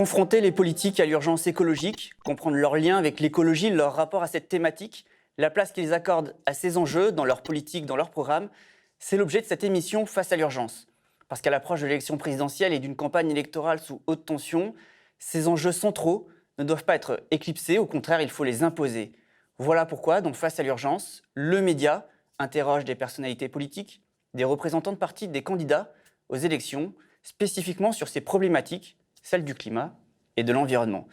Confronter les politiques à l'urgence écologique, comprendre leur lien avec l'écologie, leur rapport à cette thématique, la place qu'ils accordent à ces enjeux dans leur politique, dans leur programme, c'est l'objet de cette émission Face à l'urgence. Parce qu'à l'approche de l'élection présidentielle et d'une campagne électorale sous haute tension, ces enjeux centraux ne doivent pas être éclipsés, au contraire, il faut les imposer. Voilà pourquoi, donc Face à l'urgence, le média interroge des personnalités politiques, des représentants de partis, des candidats aux élections, spécifiquement sur ces problématiques, celle du climat et de l'environnement.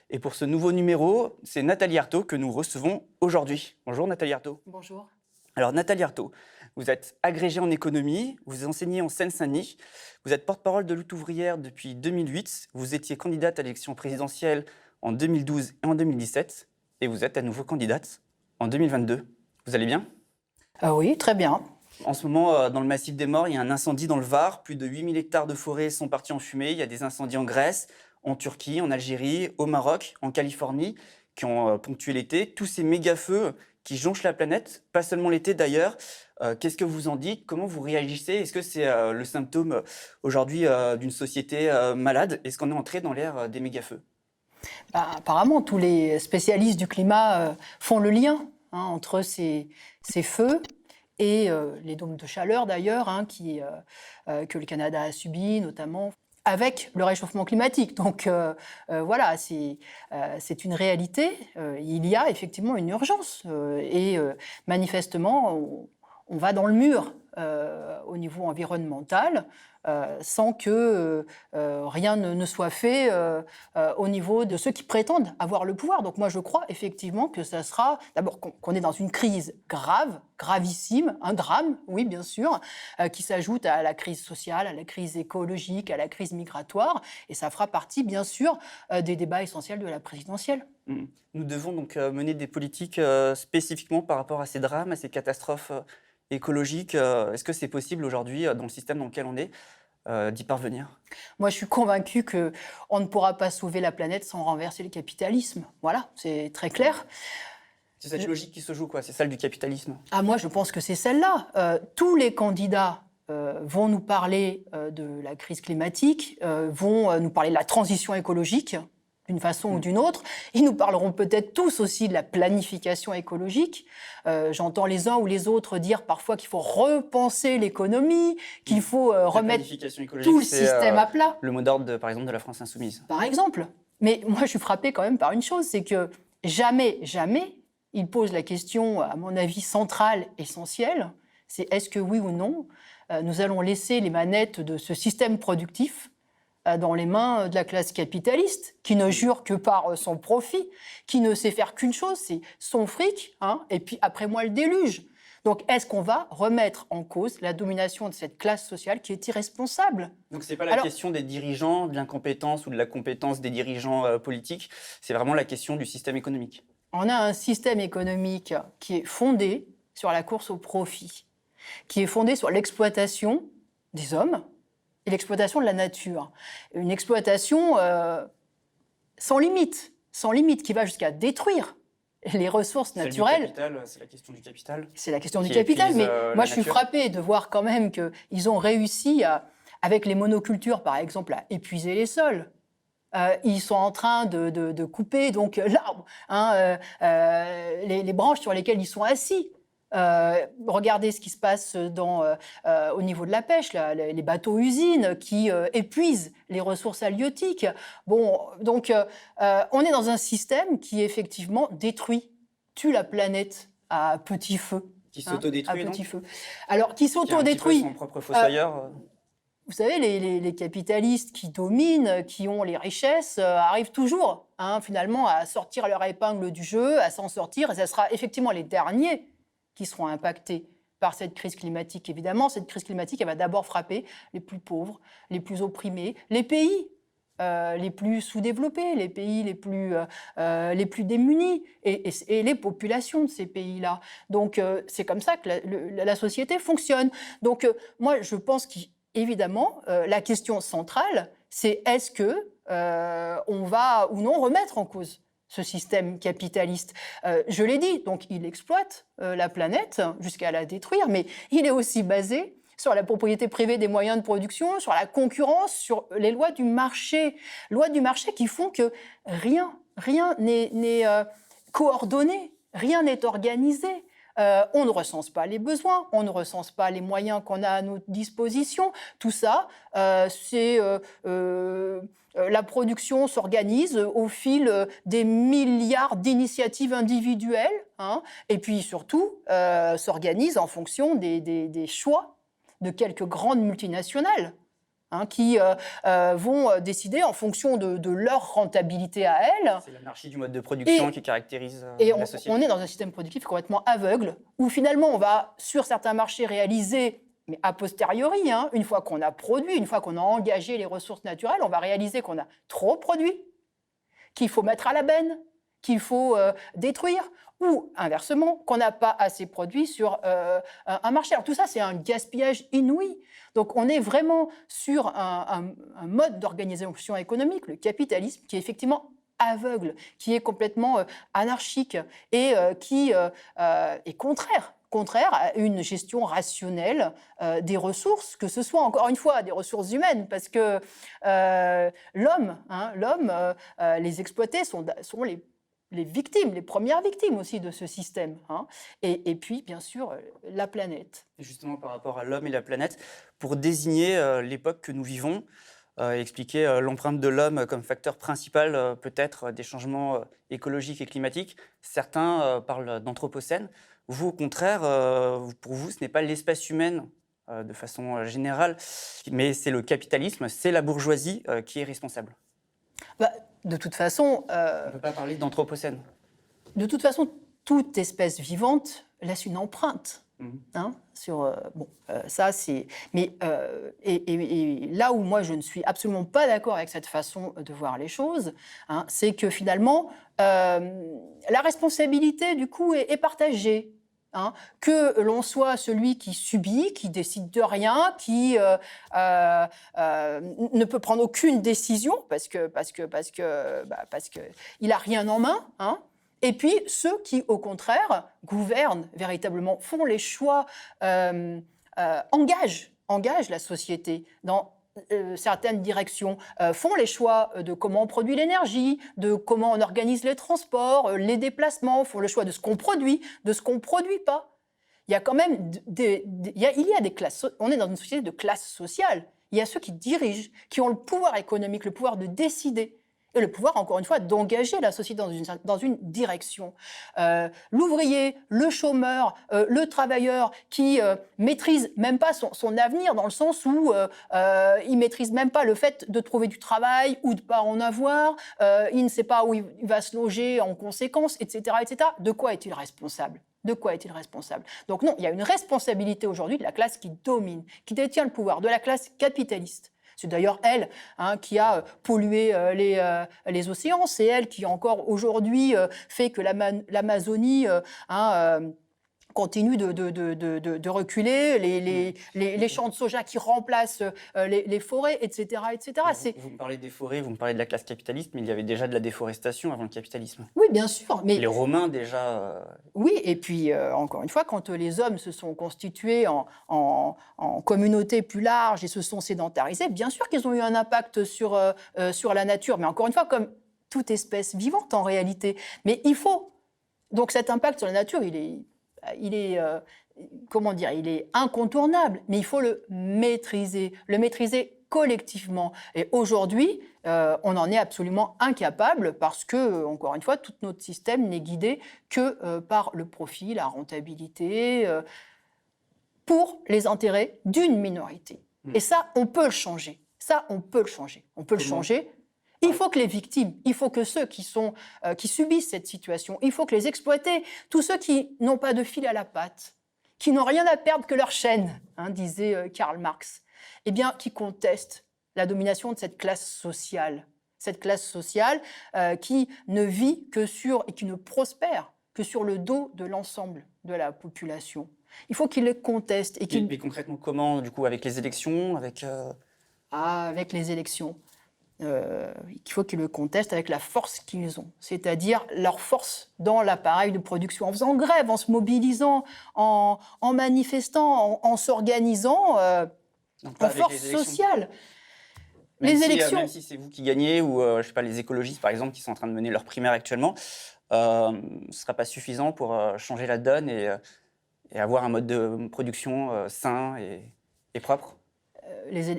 Et pour ce nouveau numéro, c'est Nathalie Arthaud que nous recevons aujourd'hui. Bonjour Nathalie Arthaud. Bonjour. Alors Nathalie Arthaud, vous êtes agrégée en économie, vous enseignez en Seine-Saint-Denis, vous êtes porte-parole de Lutte ouvrière depuis 2008, vous étiez candidate à l'élection présidentielle en 2012 et en 2017, et vous êtes à nouveau candidate en 2022. Vous allez bien ? Oui, très bien. En ce moment, dans le massif des Morts, il y a un incendie dans le Var. Plus de 8000 hectares de forêt sont partis en fumée. Il y a des incendies en Grèce, en Turquie, en Algérie, au Maroc, en Californie, qui ont ponctué l'été. Tous ces méga-feux qui jonchent la planète, pas seulement l'été d'ailleurs. Qu'est-ce que vous en dites ? Comment vous réagissez ? Est-ce que c'est le symptôme aujourd'hui d'une société malade ? Est-ce qu'on est entré dans l'ère des méga-feux ? Apparemment, tous les spécialistes du climat font le lien entre ces feux et les dômes de chaleur d'ailleurs, que le Canada a subi notamment, avec le réchauffement climatique. Donc voilà, c'est une réalité. Il y a effectivement une urgence et manifestement, on va dans le mur au niveau environnemental sans que rien ne soit fait au niveau de ceux qui prétendent avoir le pouvoir. Donc moi, je crois effectivement que ça sera, d'abord qu'on est dans une crise grave, gravissime, un drame, oui, bien sûr, qui s'ajoute à la crise sociale, à la crise écologique, à la crise migratoire, et ça fera partie, bien sûr, des débats essentiels de la présidentielle. Nous devons donc mener des politiques spécifiquement par rapport à ces drames, à ces catastrophes écologiques. Est-ce que c'est possible aujourd'hui, dans le système dans lequel on est, d'y parvenir ? Moi, je suis convaincue qu'on ne pourra pas sauver la planète sans renverser le capitalisme. Voilà, c'est très clair. C'est cette logique qui se joue, quoi. C'est celle du capitalisme. Moi, je pense que c'est celle-là. Tous les candidats vont nous parler de la crise climatique, vont nous parler de la transition écologique, d'une façon ou d'une autre. Ils nous parleront peut-être tous aussi de la planification écologique. J'entends les uns ou les autres dire parfois qu'il faut repenser l'économie, qu'il faut remettre tout le système à plat. Le mot d'ordre, par exemple, de la France insoumise. Par exemple. Mais moi, je suis frappée quand même par une chose, c'est que jamais, il pose la question, à mon avis, centrale, essentielle, c'est est-ce que oui ou non, nous allons laisser les manettes de ce système productif dans les mains de la classe capitaliste, qui ne jure que par son profit, qui ne sait faire qu'une chose, c'est son fric, et puis après moi le déluge. Donc est-ce qu'on va remettre en cause la domination de cette classe sociale qui est irresponsable ? Donc c'est pas la question des dirigeants, de l'incompétence ou de la compétence des dirigeants politiques, c'est vraiment la question du système économique. On a un système économique qui est fondé sur la course au profit, qui est fondé sur l'exploitation des hommes, et l'exploitation de la nature. Une exploitation sans limite, qui va jusqu'à détruire les ressources naturelles. C'est la question du capital. C'est la question du capital, mais moi je suis frappée de voir quand même qu'ils ont réussi, avec les monocultures par exemple, à épuiser les sols. Ils sont en train de couper donc l'arbre, les branches sur lesquelles ils sont assis. Regardez ce qui se passe au niveau de la pêche, les bateaux-usines qui épuisent les ressources halieutiques. Bon, donc on est dans un système qui effectivement tue la planète à petit feu. Qui s'autodétruit, à petit feu. Alors, qui s'autodétruit. Qui a un petit peu son propre fossoyeur. Vous savez, les capitalistes qui dominent, qui ont les richesses, arrivent toujours finalement à sortir leur épingle du jeu, à s'en sortir, et ce sera effectivement les derniers qui seront impactés par cette crise climatique. Évidemment, cette crise climatique, elle va d'abord frapper les plus pauvres, les plus opprimés, les pays les plus sous-développés, les pays les plus démunis et les populations de ces pays-là. Donc, c'est comme ça que la société fonctionne. Donc, moi, je pense qu'évidemment, la question centrale, c'est est-ce qu'on va ou non remettre en cause ce système capitaliste. Je l'ai dit, donc il exploite la planète jusqu'à la détruire, mais il est aussi basé sur la propriété privée des moyens de production, sur la concurrence, sur les lois du marché. Lois du marché qui font que rien n'est coordonné, rien n'est organisé. On ne recense pas les besoins, on ne recense pas les moyens qu'on a à notre disposition. Tout ça, la production s'organise au fil des milliards d'initiatives individuelles, hein, et puis surtout s'organise en fonction des choix de quelques grandes multinationales, hein, qui vont décider en fonction de leur rentabilité à elles. C'est l'anarchie du mode de production qui caractérise la société. On est dans un système productif complètement aveugle, où finalement on va, sur certains marchés, réaliser, mais a posteriori, hein, une fois qu'on a produit, une fois qu'on a engagé les ressources naturelles, on va réaliser qu'on a trop produit, qu'il faut mettre à la benne, qu'il faut détruire, ou inversement, qu'on n'a pas assez produit sur un marché. Alors tout ça, c'est un gaspillage inouï. Donc on est vraiment sur un mode d'organisation économique, le capitalisme, qui est effectivement aveugle, qui est complètement anarchique et qui est contraire à une gestion rationnelle des ressources, que ce soit encore une fois des ressources humaines, parce que l'homme, les exploités sont les victimes, les premières victimes aussi de ce système, hein. Et puis, bien sûr, la planète. Et justement, par rapport à l'homme et la planète, pour désigner l'époque que nous vivons, expliquer l'empreinte de l'homme comme facteur principal peut-être des changements écologiques et climatiques, certains parlent d'anthropocène. Vous, au contraire, pour vous, ce n'est pas l'espèce humaine de façon générale, mais c'est le capitalisme, c'est la bourgeoisie qui est responsable. De toute façon... On ne peut pas parler d'anthropocène. De toute façon, toute espèce vivante laisse une empreinte. Hein, sur, ça, c'est... Mais et là où moi, je ne suis absolument pas d'accord avec cette façon de voir les choses, hein, c'est que finalement, la responsabilité, du coup, est partagée. Hein, que l'on soit celui qui subit, qui décide de rien, qui ne peut prendre aucune décision parce que il a rien en main, hein, et puis ceux qui, au contraire, gouvernent véritablement, font les choix, engagent la société dans certaines directions, font les choix de comment on produit l'énergie, de comment on organise les transports, les déplacements, font le choix de ce qu'on produit, de ce qu'on ne produit pas. Il y a quand même il y a des classes. On est dans une société de classe sociale. Il y a ceux qui dirigent, qui ont le pouvoir économique, le pouvoir de décider. Et le pouvoir, encore une fois, d'engager la société dans une direction. L'ouvrier, le chômeur, le travailleur qui maîtrise même pas son avenir, dans le sens où il maîtrise même pas le fait de trouver du travail ou de pas en avoir, il ne sait pas où il va se loger en conséquence, etc., etc. De quoi est-il responsable ? De quoi est-il responsable ? Donc non, il y a une responsabilité aujourd'hui de la classe qui domine, qui détient le pouvoir, de la classe capitaliste. C'est d'ailleurs elle, hein, qui a pollué les océans. C'est elle qui encore aujourd'hui fait que l'Amazonie continue de reculer, les champs de soja qui remplacent les forêts, etc. etc. Vous me parlez des forêts, vous me parlez de la classe capitaliste, mais il y avait déjà de la déforestation avant le capitalisme. Oui, bien sûr. Mais les Romains déjà... Oui, et puis encore une fois, quand les hommes se sont constitués en communautés plus larges et se sont sédentarisés, bien sûr qu'ils ont eu un impact sur la nature, mais encore une fois, comme toute espèce vivante en réalité. Mais il faut... Donc cet impact sur la nature, il est incontournable, mais il faut le maîtriser collectivement. Et aujourd'hui, on en est absolument incapable parce que, encore une fois, tout notre système n'est guidé que par le profit, la rentabilité, pour les intérêts d'une minorité. Et ça, on peut le changer. Il faut que les victimes, il faut que ceux qui subissent cette situation, il faut que les exploités, tous ceux qui n'ont pas de fil à la patte, qui n'ont rien à perdre que leur chaîne, hein, disait Karl Marx, eh bien, qui contestent la domination de cette classe sociale qui ne vit que et qui ne prospère que sur le dos de l'ensemble de la population. Il faut qu'ils les contestent. Mais concrètement, comment, du coup, avec les élections, avec les élections. qu'il faut qu'ils le contestent avec la force qu'ils ont, c'est-à-dire leur force dans l'appareil de production, en faisant grève, en se mobilisant, en manifestant, en s'organisant, en force sociale. Même si c'est vous qui gagnez, ou je sais pas, les écologistes par exemple qui sont en train de mener leur primaire actuellement, ce ne sera pas suffisant pour changer la donne et avoir un mode de production sain et propre.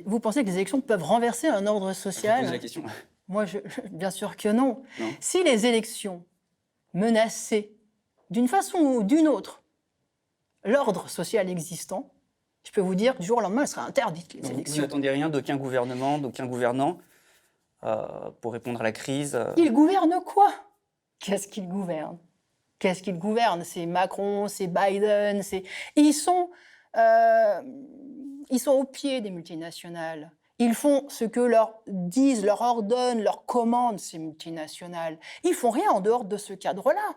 Vous pensez que les élections peuvent renverser un ordre Je social? pose la question. Moi, bien sûr que non. Non. Si les élections menaçaient d'une façon ou d'une autre l'ordre social existant, je peux vous dire que du jour au lendemain, elles seraient interdites, les Vous élections. n'attendez rien d'aucun gouvernement, d'aucun gouvernant pour répondre à la crise Ils gouvernent quoi? Qu'est-ce qu'ils gouvernent? Qu'est-ce qu'ils gouvernent? C'est Macron, c'est Biden, Ils sont au pied des multinationales. Ils font ce que leur disent, leur ordonnent, leur commandent ces multinationales. Ils font rien en dehors de ce cadre-là.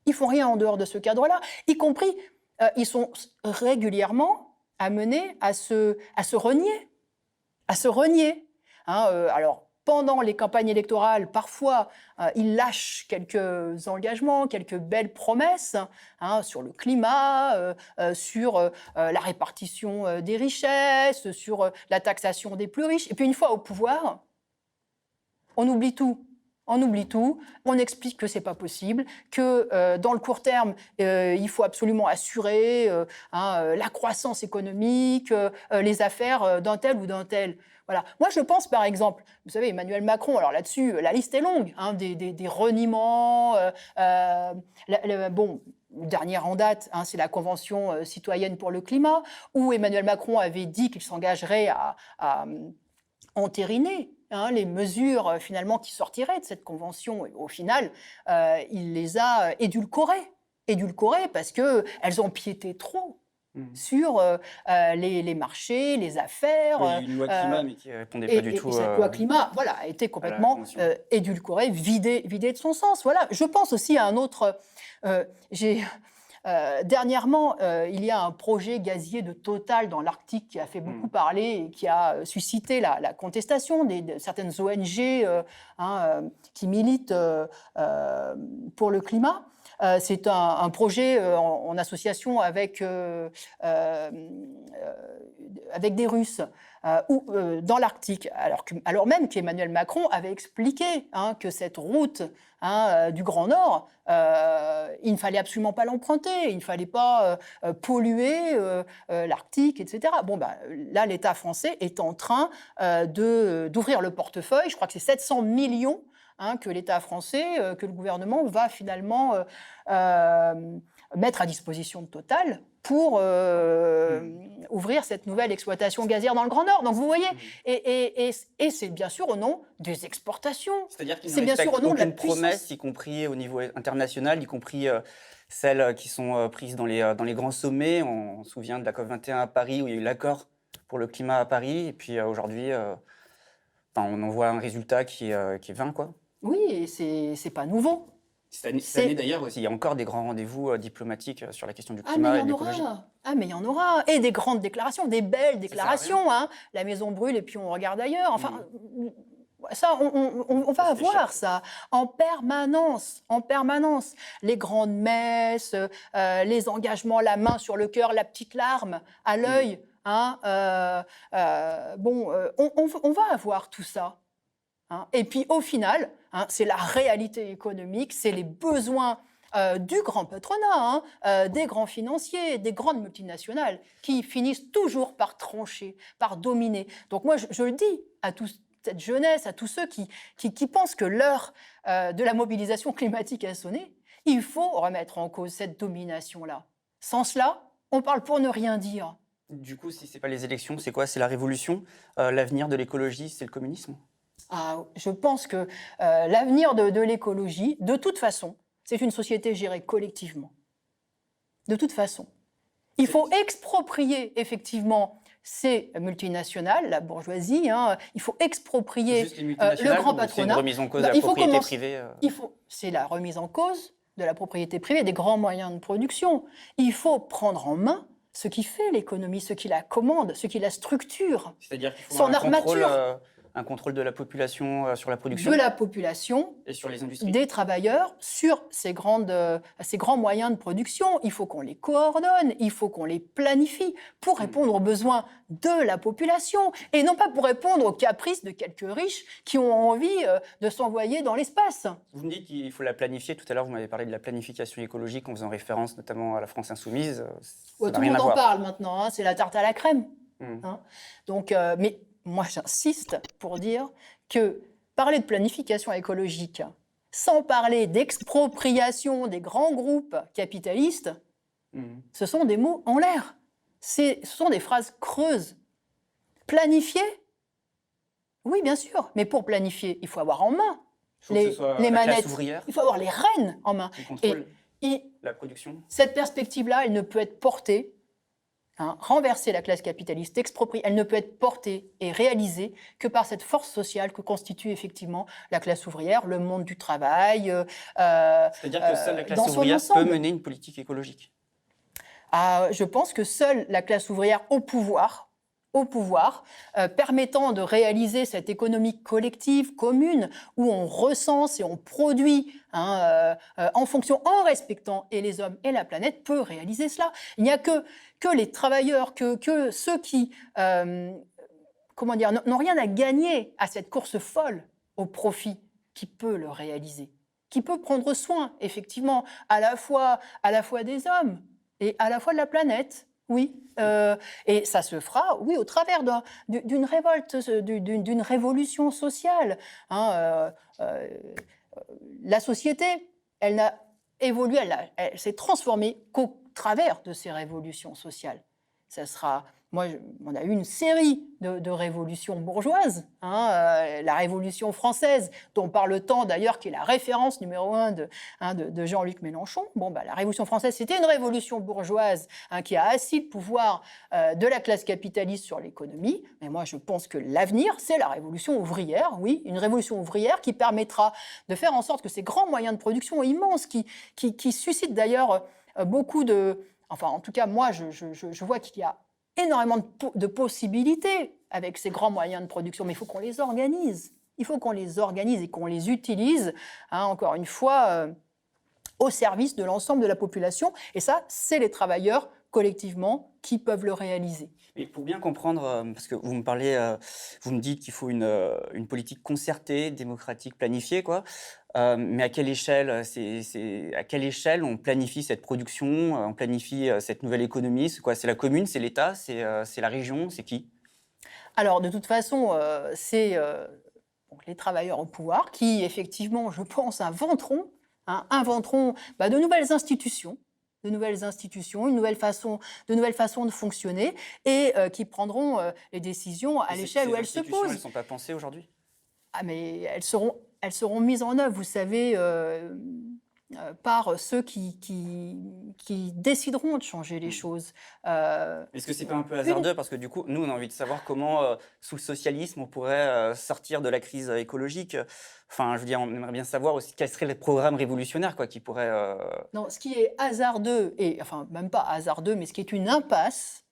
Ils font rien en dehors de ce cadre-là. Y compris, ils sont régulièrement amenés à se renier. À se renier. Alors, pendant les campagnes électorales, parfois, ils lâchent quelques engagements, quelques belles promesses sur le climat, sur la répartition des richesses, sur la taxation des plus riches. Et puis, une fois au pouvoir, on oublie tout. On oublie tout, on explique que ce n'est pas possible, que dans le court terme, il faut absolument assurer la croissance économique, les affaires d'un tel ou d'un tel. Voilà. Moi, je pense, par exemple, vous savez, Emmanuel Macron, alors là-dessus, la liste est longue, des reniements. Bon, dernière en date, c'est la Convention citoyenne pour le climat, où Emmanuel Macron avait dit qu'il s'engagerait à entériner les mesures finalement qui sortiraient de cette convention. Et au final, il les a édulcorées parce qu'elles empiétaient trop sur les marchés, les affaires. Oui, il y a eu une loi climat, mais qui ne répondait pas du tout. Et cette loi climat, voilà, a été complètement édulcorée, vidée de son sens. Voilà. Je pense aussi à un autre. Dernièrement, il y a un projet gazier de Total dans l'Arctique qui a fait beaucoup parler et qui a suscité la contestation de certaines ONG qui militent pour le climat. C'est un projet en association avec des Russes dans l'Arctique, alors même qu'Emmanuel Macron avait expliqué que cette route du Grand Nord, il ne fallait absolument pas l'emprunter, il ne fallait pas polluer l'Arctique, etc. Bon, là, l'État français est en train d'ouvrir le portefeuille. Je crois que c'est 700 millions que l'État français, que le gouvernement va finalement mettre à disposition de Total pour ouvrir cette nouvelle exploitation gazière dans le Grand Nord. Donc vous voyez, et c'est bien sûr au nom des exportations. C'est-à-dire qu'ils ne respectent aucune promesse, y compris au niveau international, y compris celles qui sont prises dans les grands sommets. On se souvient de la COP21 à Paris, où il y a eu l'accord pour le climat à Paris. Et puis aujourd'hui, on en voit un résultat qui est vain, quoi. Oui, et c'est pas nouveau. Cette année d'ailleurs, il y a encore des grands rendez-vous diplomatiques sur la question du climat et de l'écologie. Mais il y en aura. Et des grandes déclarations, des belles déclarations. La maison brûle et puis on regarde ailleurs. Enfin, ça, on va avoir ça en permanence. En permanence. Les grandes messes, les engagements, la main sur le cœur, la petite larme à l'œil. On va avoir tout ça. Et puis au final, c'est la réalité économique, c'est les besoins du grand patronat, des grands financiers, des grandes multinationales qui finissent toujours par trancher, par dominer. Donc moi, je le dis à toute cette jeunesse, à tous ceux qui pensent que l'heure de la mobilisation climatique a sonné, il faut remettre en cause cette domination-là. Sans cela, on parle pour ne rien dire. Du coup, si ce n'est pas les élections, c'est quoi? C'est la révolution? L'avenir de l'écologie, c'est le communisme? Je pense que l'avenir de l'écologie, de toute façon, c'est une société gérée collectivement. De toute façon. Il faut exproprier effectivement ces multinationales, la bourgeoisie, il faut exproprier le grand patronat. C'est une remise en cause de la propriété privée. C'est la remise en cause de la propriété privée, des grands moyens de production. Il faut prendre en main ce qui fait l'économie, ce qui la commande, ce qui la structure. C'est-à-dire qu'il faut son un armature. un contrôle de la population sur la production de la population, et sur les industries. des travailleurs sur ces grands moyens de production. Il faut qu'on les coordonne, il faut qu'on les planifie pour répondre aux besoins de la population et non pas pour répondre aux caprices de quelques riches qui ont envie de s'envoyer dans l'espace. Vous me dites qu'il faut la planifier. Tout à l'heure, vous m'avez parlé de la planification écologique en faisant référence notamment à la France insoumise. Tout le monde en parle maintenant, hein, c'est la tarte à la crème. Hein. Donc, mais moi, j'insiste pour dire que parler de planification écologique sans parler d'expropriation des grands groupes capitalistes, ce sont des mots en l'air. Ce sont des phrases creuses. Planifier ? Oui, bien sûr, mais pour planifier, il faut avoir en main les manettes, il faut avoir les rênes en main. Et la production. Cette perspective-là, elle ne peut être portée, renverser la classe capitaliste, exproprier, elle ne peut être portée et réalisée que par cette force sociale que constitue effectivement la classe ouvrière, le monde du travail. C'est-à-dire que seule la classe ouvrière peut mener une politique écologique. Je pense que seule la classe ouvrière au pouvoir, permettant de réaliser cette économie collective, commune, où on recense et on produit en fonction, en respectant et les hommes et la planète, peut réaliser cela. Il n'y a que les travailleurs, que ceux qui n'ont rien à gagner à cette course folle au profit, qui peut le réaliser, qui peut prendre soin, effectivement, à la fois des hommes et à la fois de la planète. Oui, et ça se fera, oui, au travers d'une révolte, d'une révolution sociale. La société, elle n'a évolué, elle s'est transformée qu'au travers de ces révolutions sociales. Ça sera... on a eu une série de révolutions bourgeoises, la Révolution française, dont parle tant d'ailleurs, qui est la référence numéro 1 de Jean-Luc Mélenchon. La Révolution française, c'était une révolution bourgeoise qui a assis le pouvoir de la classe capitaliste sur l'économie. Mais moi, je pense que l'avenir, c'est la révolution ouvrière, oui, une révolution ouvrière qui permettra de faire en sorte que ces grands moyens de production immenses, qui suscitent d'ailleurs beaucoup de... Enfin, en tout cas, moi, je vois qu'il y a énormément de possibilités avec ces grands moyens de production, mais il faut qu'on les organise. Il faut qu'on les organise et qu'on les utilise, encore une fois, au service de l'ensemble de la population. Et ça, c'est les travailleurs, collectivement, qui peuvent le réaliser. Et pour bien comprendre, parce que vous me dites qu'il faut une politique concertée, démocratique, planifiée, quoi. Mais à quelle échelle à quelle échelle on planifie cette production, on planifie cette nouvelle économie? C'est quoi? C'est la commune, c'est l'État, c'est la région, c'est qui? Alors, de toute façon, c'est les travailleurs au pouvoir qui, effectivement, je pense, inventeront de nouvelles institutions, une nouvelle façon de fonctionner et qui prendront les décisions à l'échelle où elles se posent. Elles ne sont pas pensées aujourd'hui? Mais elles seront mises en œuvre, vous savez, par ceux qui décideront de changer les choses. Est-ce que c'est pas un peu hasardeux? Parce que du coup, nous, on a envie de savoir comment, sous le socialisme, on pourrait sortir de la crise écologique. Enfin, je veux dire, on aimerait bien savoir aussi quels seraient les programmes révolutionnaires, quoi, qui pourraient... Non, ce qui est hasardeux, enfin, même pas hasardeux, mais ce qui est une impasse,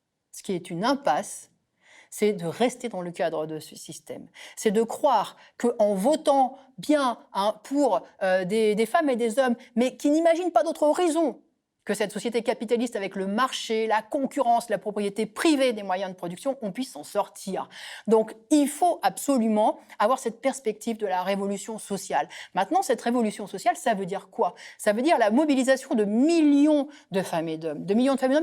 c'est de rester dans le cadre de ce système. C'est de croire qu'en votant bien pour des femmes et des hommes, mais qui n'imaginent pas d'autre horizon que cette société capitaliste avec le marché, la concurrence, la propriété privée des moyens de production, on puisse s'en sortir. Donc, il faut absolument avoir cette perspective de la révolution sociale. Maintenant, cette révolution sociale, ça veut dire quoi? Ça veut dire la mobilisation de millions de femmes et d'hommes,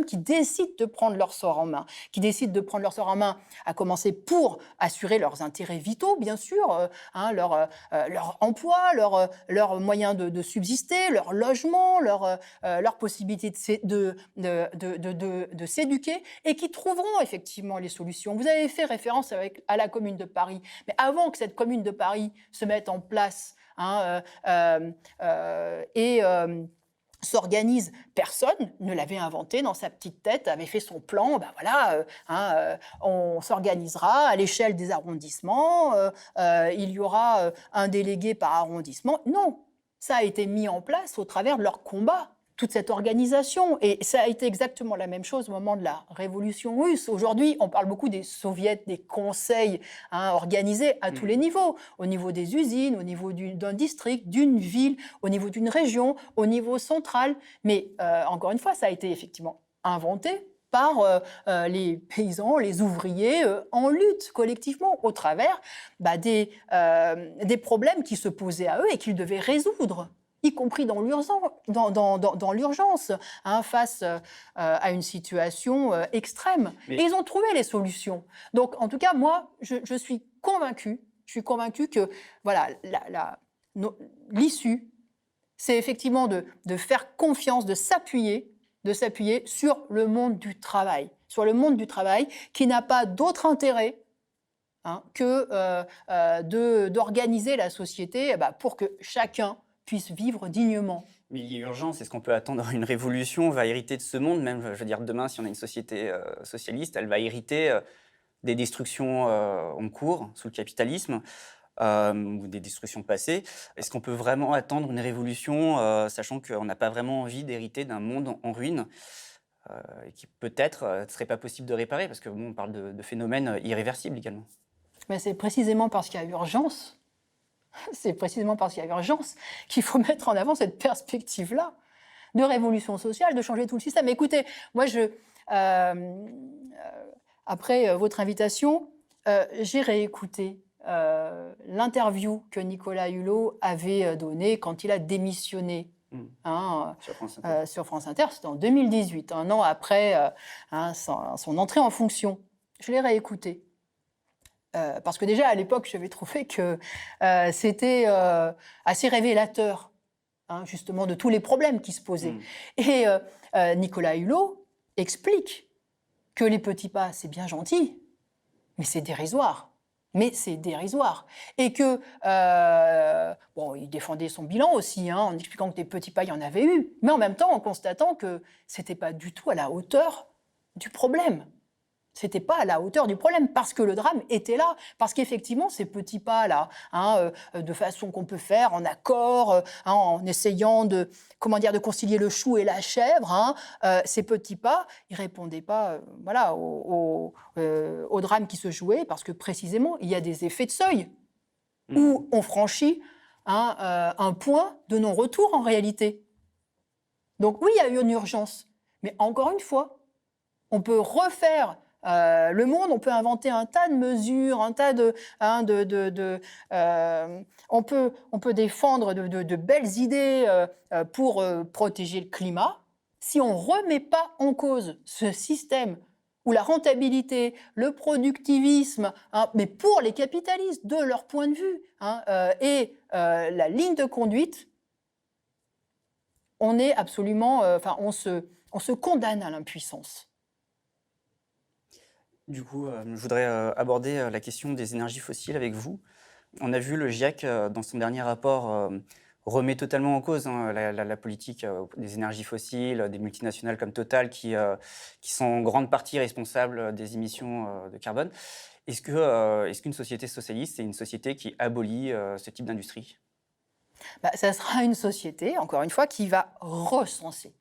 qui décident de prendre leur sort en main, à commencer pour assurer leurs intérêts vitaux, bien sûr, leur emploi, leurs moyens de subsister, leur logement, leur possibilité de s'éduquer et qui trouveront effectivement les solutions. Vous avez fait référence à la Commune de Paris, mais avant que cette Commune de Paris se mette en place s'organise, personne ne l'avait inventé dans sa petite tête, avait fait son plan, on s'organisera à l'échelle des arrondissements, il y aura un délégué par arrondissement. Non, ça a été mis en place au travers de leur combat toute cette organisation. Et ça a été exactement la même chose au moment de la révolution russe. Aujourd'hui, on parle beaucoup des soviets, des conseils organisés à tous les niveaux, au niveau des usines, au niveau d'un district, d'une ville, au niveau d'une région, au niveau central. Mais encore une fois, ça a été effectivement inventé par les paysans, les ouvriers en lutte collectivement au travers des problèmes qui se posaient à eux et qu'ils devaient résoudre, y compris dans l'urgence, face à une situation extrême. Et ils ont trouvé les solutions. Donc, en tout cas, moi, je suis convaincue que voilà, l'issue, c'est effectivement de faire confiance, de s'appuyer sur le monde du travail, qui n'a pas d'autre intérêt que d'organiser la société pour que chacun puisse vivre dignement. Mais il y a urgence. Est-ce qu'on peut attendre une révolution va hériter de ce monde? Même, je veux dire, demain, si on a une société socialiste, elle va hériter des destructions en cours sous le capitalisme ou des destructions passées. Est-ce qu'on peut vraiment attendre une révolution, sachant qu'on n'a pas vraiment envie d'hériter d'un monde en ruine et qui peut-être ne serait pas possible de réparer? Parce que on parle de phénomènes irréversibles également. Mais c'est précisément parce qu'il y a urgence. Qu'il faut mettre en avant cette perspective-là de révolution sociale, de changer tout le système. Écoutez, moi, après votre invitation, j'ai réécouté l'interview que Nicolas Hulot avait donnée quand il a démissionné sur France Inter. C'était en 2018, un an après son entrée en fonction. Je l'ai réécouté. Parce que déjà, à l'époque, j'avais trouvé que c'était assez révélateur, justement, de tous les problèmes qui se posaient. Et Nicolas Hulot explique que les petits pas, c'est bien gentil, mais c'est dérisoire. Et que, il défendait son bilan aussi, en expliquant que des petits pas, il y en avait eu, mais en même temps, en constatant que c'était pas du tout à la hauteur du problème. C'était pas à la hauteur du problème, parce que le drame était là, parce qu'effectivement, ces petits pas-là, de façon qu'on peut faire en accord, en essayant de concilier le chou et la chèvre, ces petits pas, ils répondaient pas au drame qui se jouait, parce que précisément, il y a des effets de seuil, où on franchit un point de non-retour en réalité. Donc oui, il y a eu une urgence, mais encore une fois, on peut refaire le monde, on peut inventer un tas de mesures, un tas on peut défendre de belles idées pour protéger le climat. Si on ne remet pas en cause ce système où la rentabilité, le productivisme, mais pour les capitalistes, de leur point de vue, et la ligne de conduite, on est absolument, on se condamne à l'impuissance. Du coup, je voudrais aborder la question des énergies fossiles avec vous. On a vu le GIEC, dans son dernier rapport, remet totalement en cause la politique des énergies fossiles, des multinationales comme Total, qui sont en grande partie responsables des émissions de carbone. Est-ce qu'une société socialiste, c'est une société qui abolit ce type d'industrie? Ça sera une société, encore une fois, qui va recenser,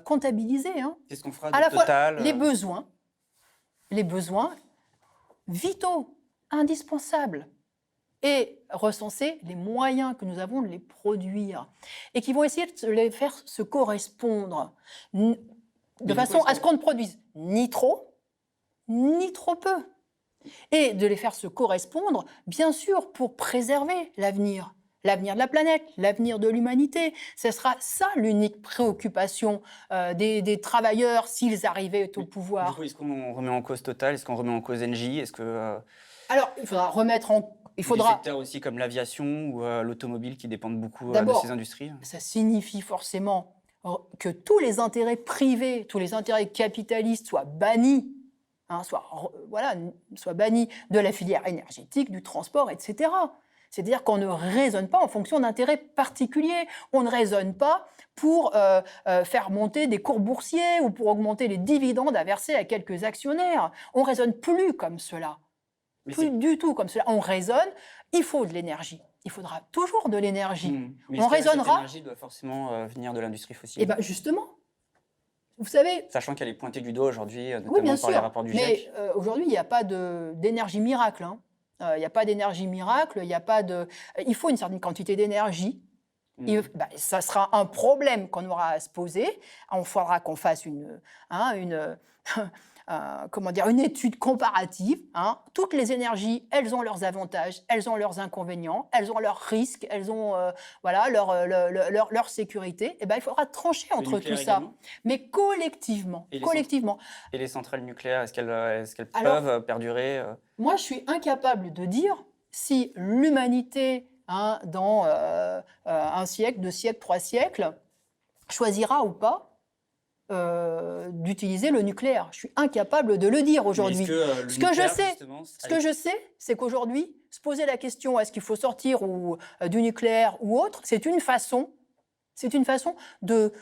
comptabiliser C'est ce qu'on fera à la Total, fois les besoins vitaux, indispensables, et recenser les moyens que nous avons de les produire, et qui vont essayer de les faire se correspondre de façon à ce qu'on ne produise ni trop, ni trop peu, et de les faire se correspondre, bien sûr, pour préserver l'avenir de la planète, l'avenir de l'humanité. Ce sera ça l'unique préoccupation des travailleurs s'ils arrivaient au pouvoir. Du coup, est-ce qu'on remet en cause Total? Est-ce qu'on remet en cause Engie? Est-ce que Alors, il faudra remettre en... des secteurs aussi comme l'aviation ou l'automobile qui dépendent beaucoup de ces industries? Ça signifie forcément que tous les intérêts privés, tous les intérêts capitalistes soient bannis, soient bannis de la filière énergétique, du transport, etc. C'est-à-dire qu'on ne raisonne pas en fonction d'intérêts particuliers. On ne raisonne pas pour faire monter des cours boursiers ou pour augmenter les dividendes à verser à quelques actionnaires. On ne raisonne plus comme cela. Plus du tout comme cela. On raisonne Il faut de l'énergie. Il faudra toujours de l'énergie. Mais On est-ce que raisonnera. cette énergie doit forcément venir de l'industrie fossile? Eh bien, justement, vous savez. Sachant qu'elle est pointée du doigt aujourd'hui, Oui, notamment bien par les sûr. rapports du Mais GIEC. aujourd'hui, il n'y a pas d'énergie miracle. Il n'y a pas d'énergie miracle. Il n'y a pas de. Il faut une certaine quantité d'énergie. Ça sera un problème qu'on aura à se poser. Il faudra qu'on fasse une étude comparative. Toutes les énergies, elles ont leurs avantages, elles ont leurs inconvénients, elles ont leurs risques, elles ont leur sécurité. Il faudra trancher entre tout ça, également. mais collectivement. Et les centrales nucléaires, est-ce qu'elles Alors, peuvent perdurer Moi, je suis incapable de dire si l'humanité, dans un siècle, 2 siècles, 3 siècles, choisira ou pas d'utiliser le nucléaire. Je suis incapable de le dire aujourd'hui. Ce que je sais, c'est qu'aujourd'hui, se poser la question est-ce qu'il faut sortir du nucléaire ou autre, c'est une façon de,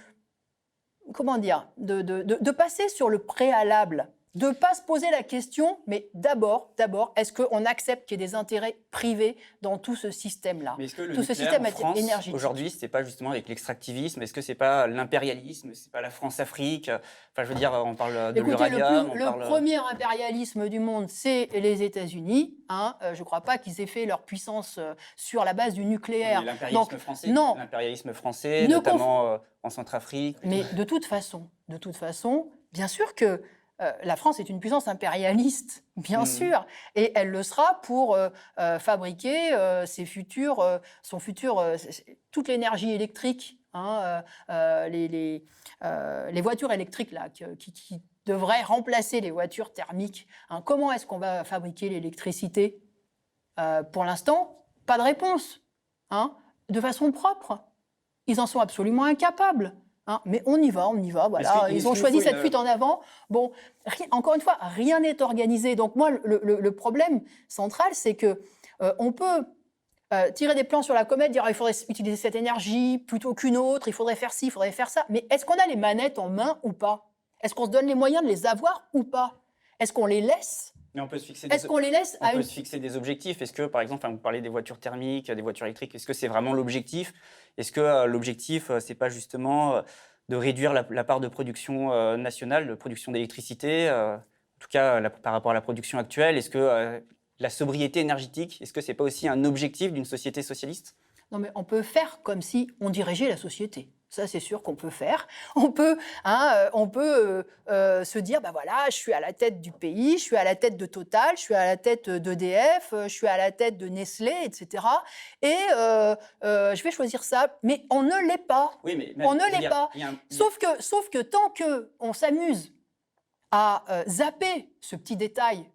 comment dire, de passer sur le préalable. De ne pas se poser la question, mais d'abord, est-ce qu'on accepte qu'il y ait des intérêts privés dans tout ce système-là? Mais est-ce que le tout ce nucléaire système en France, énergétique. aujourd'hui, c'est pas justement avec l'extractivisme? Est-ce que c'est pas l'impérialisme? C'est pas la France-Afrique? Enfin, je veux dire, on parle de Écoutez, l'uranium. le premier impérialisme du monde, c'est les États-Unis. Je ne crois pas qu'ils aient fait leur puissance sur la base du nucléaire. L'impérialisme français, non. L'impérialisme français, notamment en Centrafrique. Mais de toute façon, bien sûr que la France est une puissance impérialiste, bien sûr, et elle le sera pour fabriquer toute l'énergie électrique, les voitures électriques là, qui devraient remplacer les voitures thermiques. Comment est-ce qu'on va fabriquer l'électricité? Pour l'instant, pas de réponse, de façon propre. Ils en sont absolument incapables. Mais on y va, voilà. Ils ont choisi cette fuite en avant. Bon, encore une fois, rien n'est organisé. Donc moi, le problème central, c'est que on peut tirer des plans sur la comète, dire il faudrait utiliser cette énergie plutôt qu'une autre, il faudrait faire ci, il faudrait faire ça. Mais est-ce qu'on a les manettes en main ou pas? Est-ce qu'on se donne les moyens de les avoir ou pas? Est-ce qu'on les laisse? Mais on peut se fixer se fixer des objectifs. Est-ce que, par exemple, vous parlez des voitures thermiques, des voitures électriques, est-ce que c'est vraiment l'objectif? Est-ce que l'objectif, c'est pas justement de réduire la part de production nationale, de production d'électricité, en tout cas par rapport à la production actuelle? Est-ce que la sobriété énergétique, est-ce que c'est pas aussi un objectif d'une société socialiste? Non, mais on peut faire comme si on dirigeait la société. Ça, c'est sûr qu'on peut faire. On peut se dire, voilà, je suis à la tête du pays, je suis à la tête de Total, je suis à la tête d'EDF, je suis à la tête de Nestlé, etc. Et je vais choisir ça. Mais on ne l'est pas. Oui, mais on ne l'est pas. Sauf que tant qu'on s'amuse à zapper ce petit détail,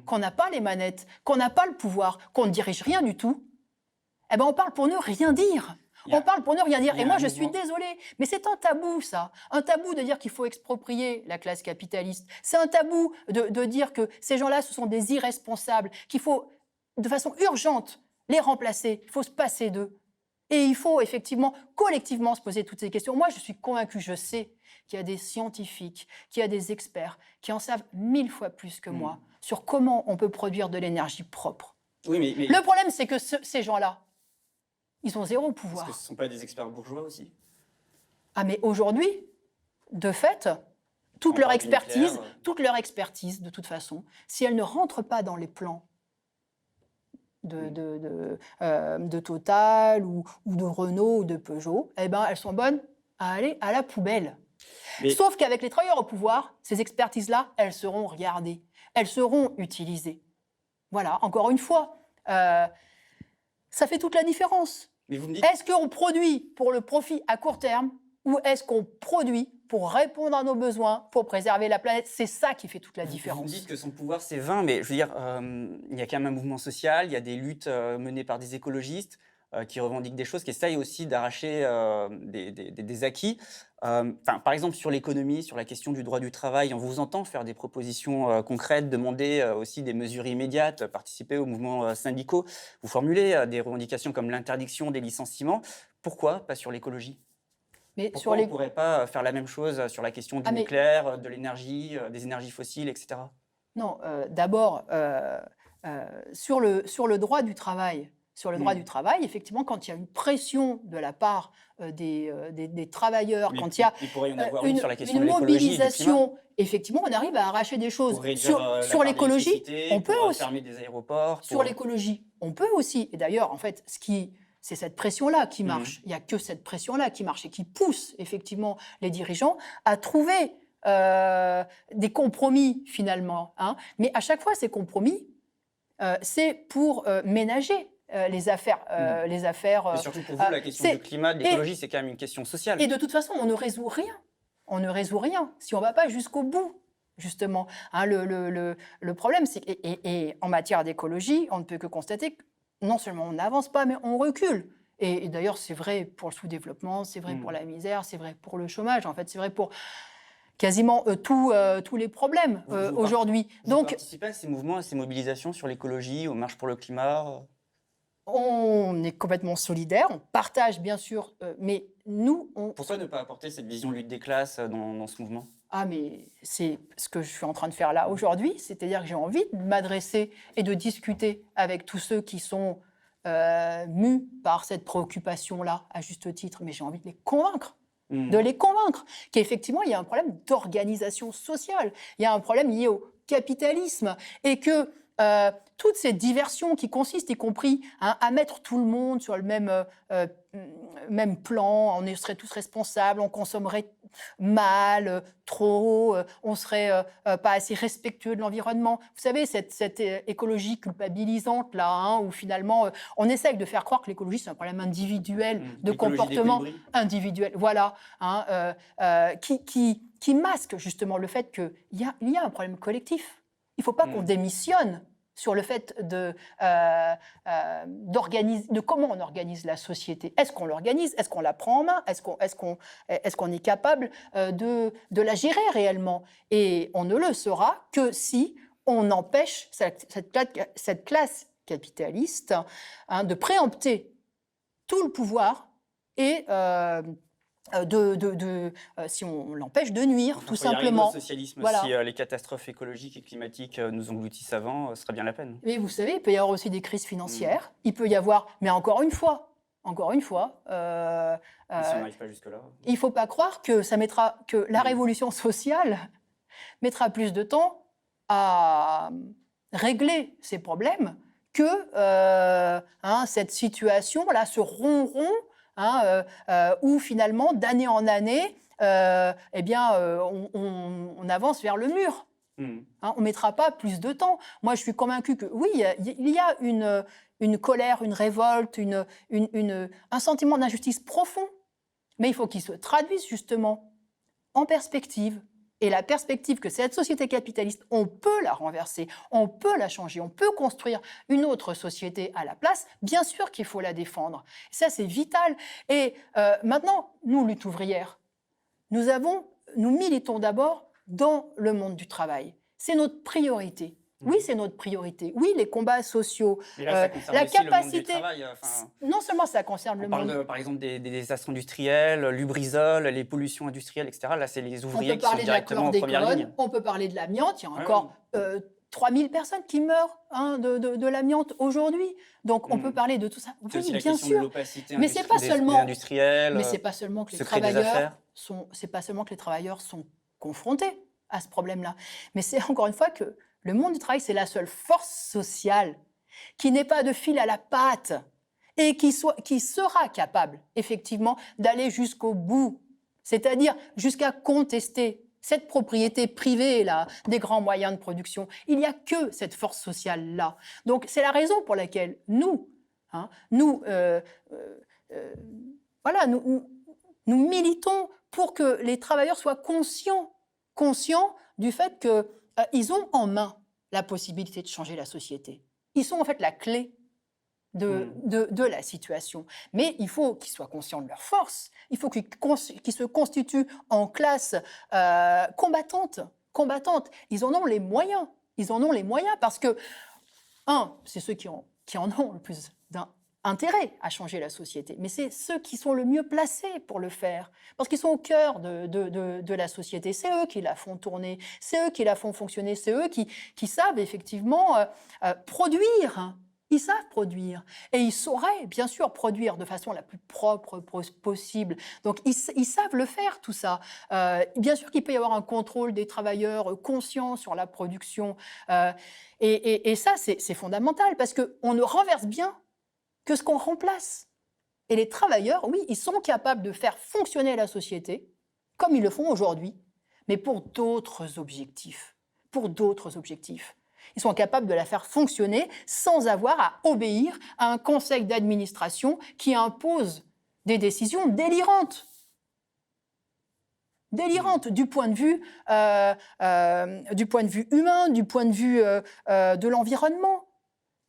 qu'on n'a pas les manettes, qu'on n'a pas le pouvoir, qu'on ne dirige rien du tout, on parle pour ne rien dire. On parle pour ne rien dire. Et moi, je suis désolée, mais c'est un tabou, ça. Un tabou de dire qu'il faut exproprier la classe capitaliste. C'est un tabou de dire que ces gens-là, ce sont des irresponsables, qu'il faut, de façon urgente, les remplacer. Il faut se passer d'eux. Et il faut effectivement, collectivement, se poser toutes ces questions. Moi, je suis convaincue, je sais qu'il y a des scientifiques, qu'il y a des experts qui en savent 1000 fois plus que moi sur comment on peut produire de l'énergie propre. Oui, mais... Le problème, c'est que ces gens-là, ils ont zéro pouvoir. Est-ce que ce ne sont pas des experts bourgeois aussi? Mais aujourd'hui, de fait, toute leur expertise, de toute façon, si elle ne rentre pas dans les plans de Total ou de Renault ou de Peugeot, elles sont bonnes à aller à la poubelle. Sauf qu'avec les travailleurs au pouvoir, ces expertises-là, elles seront regardées, elles seront utilisées. Voilà, encore une fois, ça fait toute la différence. Mais vous me dites... Est-ce qu'on produit pour le profit à court terme ou est-ce qu'on produit pour répondre à nos besoins, pour préserver la planète? C'est ça qui fait toute la différence. Vous me dites que son pouvoir, c'est vain, mais je veux dire, il y a quand même un mouvement social, il y a des luttes menées par des écologistes qui revendiquent des choses, qui essayent aussi d'arracher des acquis. Par exemple, sur l'économie, sur la question du droit du travail, on vous entend faire des propositions concrètes, demander aussi des mesures immédiates, participer aux mouvements syndicaux. Vous formulez des revendications comme l'interdiction des licenciements. Pourquoi pas sur l'écologie? Pourquoi on ne pourrait pas faire la même chose sur la question du nucléaire, de l'énergie, des énergies fossiles, etc. Non, d'abord, sur le droit du travail. Sur le droit du travail, effectivement, quand il y a une pression de la part des travailleurs, Mais quand il y a il pourrait y en avoir une sur la question une de l'écologie et du climat. mobilisation, effectivement, on arrive à arracher des choses. Pour réduire la Sur part l'écologie, d'électricité, on peut pour aussi. fermer des aéroports. Sur l'écologie, on peut aussi. Et d'ailleurs, en fait, c'est cette pression-là qui marche. Il n'y a que cette pression-là qui marche et qui pousse effectivement les dirigeants à trouver des compromis finalement. Mais à chaque fois, ces compromis, c'est pour ménager les affaires. Mais surtout pour vous, la question du climat, de l'écologie, c'est quand même une question sociale. Et de toute façon, on ne résout rien. On ne résout rien si on ne va pas jusqu'au bout, justement. Le problème, c'est et en matière d'écologie, on ne peut que constater que non seulement on n'avance pas, mais on recule. Et d'ailleurs, c'est vrai pour le sous-développement, c'est vrai pour la misère, c'est vrai pour le chômage. En fait, c'est vrai pour quasiment tous les problèmes aujourd'hui. Vous participez à ces mouvements, à ces mobilisations sur l'écologie, aux marches pour le climat? On est complètement solidaires, on partage bien sûr, mais nous... Pourquoi ne pas apporter cette vision lutte des classes dans ce mouvement? Ah, mais c'est ce que je suis en train de faire là aujourd'hui, c'est-à-dire que j'ai envie de m'adresser et de discuter avec tous ceux qui sont mus par cette préoccupation-là, à juste titre, mais j'ai envie de les convaincre. De les convaincre qu'effectivement, il y a un problème d'organisation sociale, il y a un problème lié au capitalisme, et que toutes ces diversions qui consistent, y compris à mettre tout le monde sur le même plan, on serait tous responsables, on consommerait mal, trop, on serait pas assez respectueux de l'environnement. Vous savez, cette écologie culpabilisante, où finalement on essaye de faire croire que l'écologie c'est un problème individuel, de comportement individuel, voilà, qui masque justement le fait qu'il y a un problème collectif. Il ne faut pas qu'on démissionne sur le fait de comment on organise la société. Est-ce qu'on l'organise? Est-ce qu'on la prend en main? Est-ce qu'on est capable de la gérer réellement? Et on ne le saura que si on empêche cette classe capitaliste de préempter tout le pouvoir et si on l'empêche de nuire, tout simplement. Le socialisme, voilà. Si les catastrophes écologiques et climatiques nous engloutissent avant, ce serait bien la peine. Mais vous savez, il peut y avoir aussi des crises financières. Il peut y avoir, mais encore une fois, si on n'arrive pas jusque-là. Il ne faut pas croire que la révolution sociale mettra plus de temps à régler ces problèmes que cette situation-là, ce ronron, où finalement, d'année en année, on avance vers le mur. On ne mettra pas plus de temps. Moi, je suis convaincue que oui, il y a une colère, une révolte, un sentiment d'injustice profond, mais il faut qu'il se traduise justement en perspective. Et la perspective que cette société capitaliste, on peut la renverser, on peut la changer, on peut construire une autre société à la place, bien sûr qu'il faut la défendre. Ça, c'est vital. Et maintenant, nous, lutte ouvrière, nous militons d'abord dans le monde du travail. C'est notre priorité. Oui, c'est notre priorité. Oui, les combats sociaux, mais là, ça concerne aussi le monde du travail, non seulement ça concerne le monde... On parle par exemple des désastres industriels, Lubrizol, les pollutions industrielles, etc. Là, c'est les ouvriers qui sont directement en première ligne. On peut parler de l'amiante. Il y a encore 3000 personnes qui meurent de l'amiante aujourd'hui. Donc, on peut parler de tout ça. Oui, bien sûr. Mais c'est pas seulement... Mais c'est pas seulement que les travailleurs sont confrontés à ce problème-là. Mais c'est encore une fois que le monde du travail, c'est la seule force sociale qui n'ait pas de fil à la patte et qui sera capable, effectivement, d'aller jusqu'au bout, c'est-à-dire jusqu'à contester cette propriété privée là, des grands moyens de production. Il n'y a que cette force sociale-là. Donc, c'est la raison pour laquelle nous militons pour que les travailleurs soient conscients du fait qu'ils ont en main la possibilité de changer la société. Ils sont en fait la clé de la situation. Mais il faut qu'ils soient conscients de leur force. Il faut qu'ils se constituent en classe combattante. Ils en ont les moyens. Parce que, c'est ceux qui en ont le plus intérêt à changer la société, mais c'est ceux qui sont le mieux placés pour le faire, parce qu'ils sont au cœur de la société. C'est eux qui la font tourner, c'est eux qui la font fonctionner, c'est eux qui savent effectivement produire. Ils savent produire et ils sauraient bien sûr produire de façon la plus propre possible. Donc ils savent le faire tout ça. Bien sûr qu'il peut y avoir un contrôle des travailleurs conscients sur la production et ça c'est fondamental parce qu'on ne renverse bien que ce qu'on remplace. Et les travailleurs, oui, ils sont capables de faire fonctionner la société comme ils le font aujourd'hui, mais pour d'autres objectifs. Pour d'autres objectifs. Ils sont capables de la faire fonctionner sans avoir à obéir à un conseil d'administration qui impose des décisions délirantes. Délirantes du point de vue humain, du point de vue de l'environnement.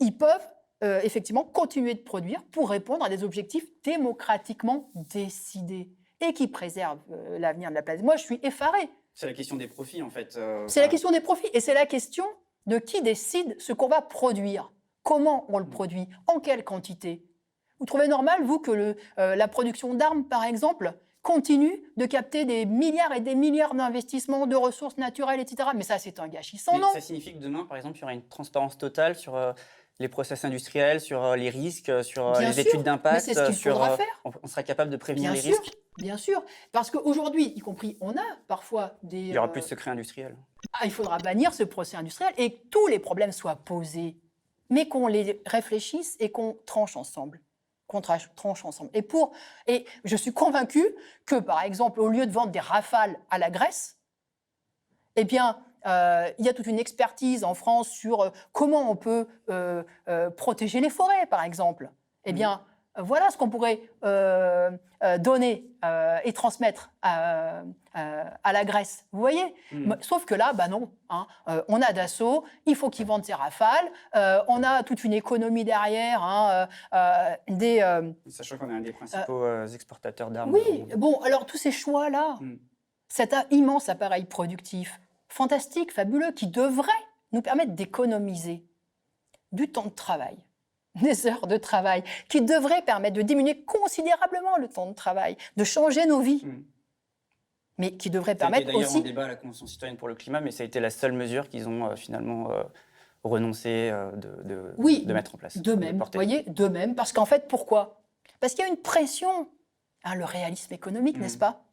Ils peuvent effectivement continuer de produire pour répondre à des objectifs démocratiquement décidés et qui préservent l'avenir de la planète. Moi, je suis effarée. C'est la question des profits, en fait. C'est la question des profits et c'est la question de qui décide ce qu'on va produire, comment on le produit, en quelle quantité. Vous trouvez normal, vous, que la production d'armes, par exemple, continue de capter des milliards et des milliards d'investissements de ressources naturelles, etc. Mais ça, c'est un gâchis sans nom. Ça signifie que demain, par exemple, il y aura une transparence totale sur les process industriels, sur les risques, sur les études d'impact. Mais c'est ce qu'il faudra faire. On sera capable de prévenir les risques. risques. Bien sûr, parce qu'aujourd'hui, y compris, on a parfois des... Il n'y aura plus de secret industriel. Il faudra bannir ce procès industriel et que tous les problèmes soient posés, mais qu'on les réfléchisse et qu'on tranche ensemble. Et je suis convaincue que, par exemple, au lieu de vendre des Rafales à la Grèce, eh bien, il y a toute une expertise en France sur comment on peut protéger les forêts, par exemple. Eh bien, voilà ce qu'on pourrait donner et transmettre à la Grèce. Vous voyez ? Sauf que là, non. On a Dassault, il faut qu'ils vendent ses Rafales. On a toute une économie derrière. Sachant qu'on est un des principaux exportateurs d'armes. Oui, bon, alors tous ces choix-là, cet immense appareil productif, fantastique, fabuleux, qui devrait nous permettre d'économiser du temps de travail, des heures de travail, qui devrait permettre de diminuer considérablement le temps de travail, de changer nos vies, mais qui devrait permettre aussi... D'ailleurs, en débat à la Convention citoyenne pour le climat, mais ça a été la seule mesure qu'ils ont finalement renoncé de mettre en place. De même, vous voyez, de même, parce qu'en fait, pourquoi ? Parce qu'il y a une pression, le réalisme économique, n'est-ce pas ?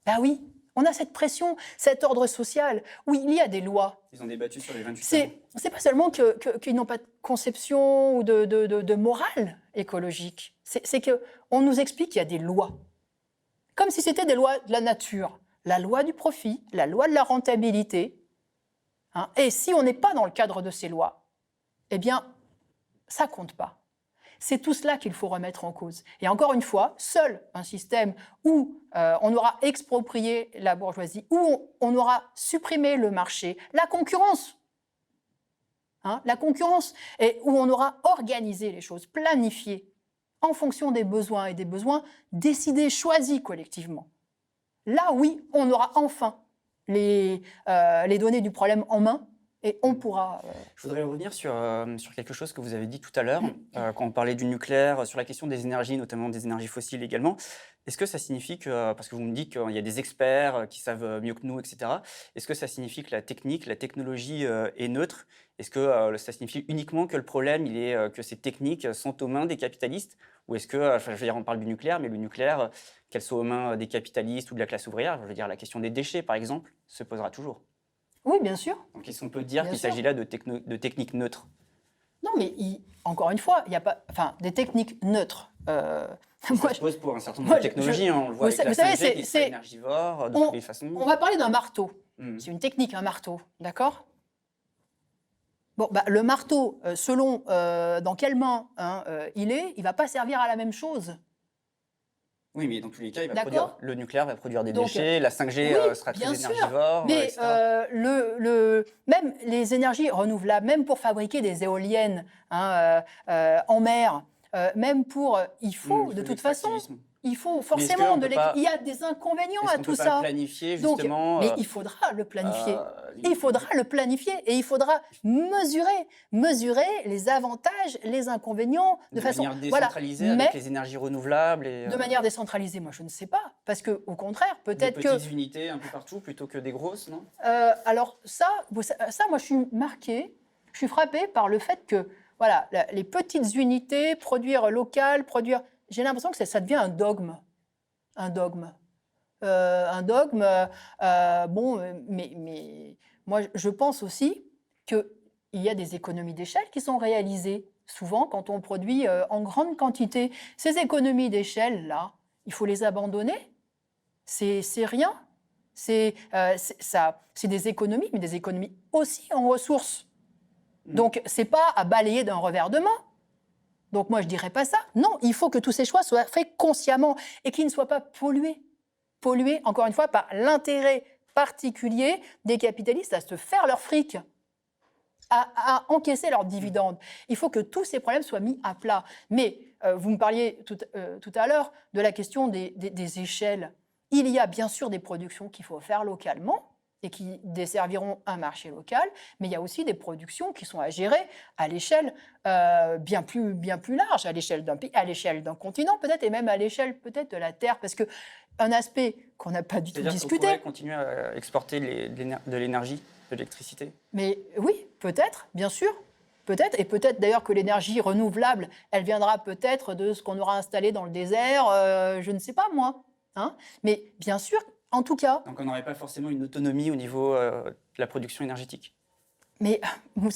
Ben oui. On a cette pression, cet ordre social, où il y a des lois. Ils ont débattu sur les 28 C'est pas seulement qu'ils n'ont pas de conception ou de morale écologique. C'est qu'on nous explique qu'il y a des lois. Comme si c'était des lois de la nature. La loi du profit, la loi de la rentabilité. Et si on n'est pas dans le cadre de ces lois, eh bien, ça compte pas. C'est tout cela qu'il faut remettre en cause. Et encore une fois, seul un système où on aura exproprié la bourgeoisie, où on aura supprimé le marché, la concurrence, et où on aura organisé les choses, planifié, en fonction des besoins et des besoins décidés, choisis collectivement. Là, oui, on aura enfin les données du problème en main. Et on pourra... Je voudrais revenir sur quelque chose que vous avez dit tout à l'heure, quand on parlait du nucléaire, sur la question des énergies, notamment des énergies fossiles également. Est-ce que ça signifie que, parce que vous me dites qu'il y a des experts qui savent mieux que nous, etc., est-ce que ça signifie que la technologie est neutre ? Est-ce que ça signifie uniquement que le problème, que ces techniques sont aux mains des capitalistes ? Ou est-ce que, je veux dire, on parle du nucléaire, mais le nucléaire, qu'elle soit aux mains des capitalistes ou de la classe ouvrière, je veux dire, la question des déchets, par exemple, se posera toujours. Oui, bien sûr. Donc, est-ce qu'on peut dire qu'il s'agit là de techniques neutres ? Non, mais encore une fois, il n'y a pas... Enfin, des techniques neutres. Ça se pose pour un certain nombre de technologies. On le voit avec la 5G qui est énergivore de toutes les façons. On va parler d'un marteau. C'est une technique, un marteau. D'accord ? Bon, le marteau, selon dans quelle main il ne va pas servir à la même chose. Oui, mais dans tous les cas, le nucléaire va produire des déchets, la 5G sera très énergivore, mais etc. Même les énergies renouvelables, même pour fabriquer des éoliennes en mer, même pour... Il faut de toute façon... il faut forcément il y a des inconvénients à tout ça. Est-ce qu'on peut pas planifier justement mais il faudra le planifier. Il faudra le planifier et il faudra mesurer les avantages, les inconvénients de manière décentralisée avec les énergies renouvelables de manière décentralisée, moi je ne sais pas, parce que au contraire, peut-être que des petites unités un peu partout plutôt que des grosses, non? Alors ça, moi je suis marquée, je suis frappée par le fait que voilà, les petites unités, produire local, j'ai l'impression que ça devient un dogme. Mais moi, je pense aussi qu'il y a des économies d'échelle qui sont réalisées souvent quand on produit en grande quantité. Ces économies d'échelle-là, il faut les abandonner. C'est rien. C'est des économies, mais des économies aussi en ressources. Donc, ce n'est pas à balayer d'un revers de main. Donc moi, je ne dirais pas ça. Non, il faut que tous ces choix soient faits consciemment et qu'ils ne soient pas pollués. Pollués, encore une fois, par l'intérêt particulier des capitalistes à se faire leur fric, à encaisser leurs dividendes. Il faut que tous ces problèmes soient mis à plat. Mais vous me parliez tout à l'heure de la question des échelles. Il y a bien sûr des productions qu'il faut faire localement et qui desserviront un marché local, mais il y a aussi des productions qui sont à gérer à l'échelle bien plus large, à l'échelle d'un pays, à l'échelle d'un continent peut-être, et même à l'échelle peut-être de la Terre, parce qu'un aspect qu'on n'a pas du tout discuté... C'est-à-dire qu'on pourrait continuer à exporter de l'énergie, de l'électricité? Mais oui, peut-être, bien sûr, peut-être, et peut-être d'ailleurs que l'énergie renouvelable, elle viendra peut-être de ce qu'on aura installé dans le désert, je ne sais pas moi, hein, mais bien sûr... En tout cas... Donc on n'aurait pas forcément une autonomie au niveau de la production énergétique. Mais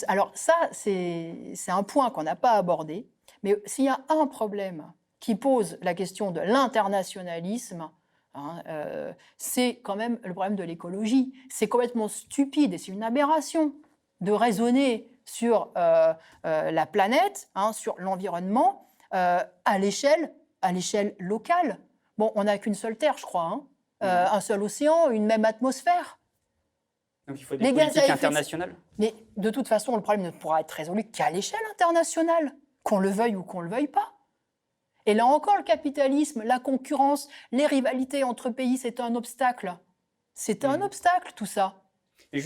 alors ça, c'est un point qu'on n'a pas abordé. Mais s'il y a un problème qui pose la question de l'internationalisme, hein, c'est quand même le problème de l'écologie. C'est complètement stupide et c'est une aberration de raisonner sur la planète, hein, sur l'environnement, à l'échelle locale. Bon, on n'a qu'une seule Terre, je crois, hein. Un seul océan, une même atmosphère. Donc il faut des politiques internationales. Mais de toute façon, le problème ne pourra être résolu qu'à l'échelle internationale, qu'on le veuille ou qu'on ne le veuille pas. Et là encore, le capitalisme, la concurrence, les rivalités entre pays, c'est un obstacle. C'est un obstacle, tout ça.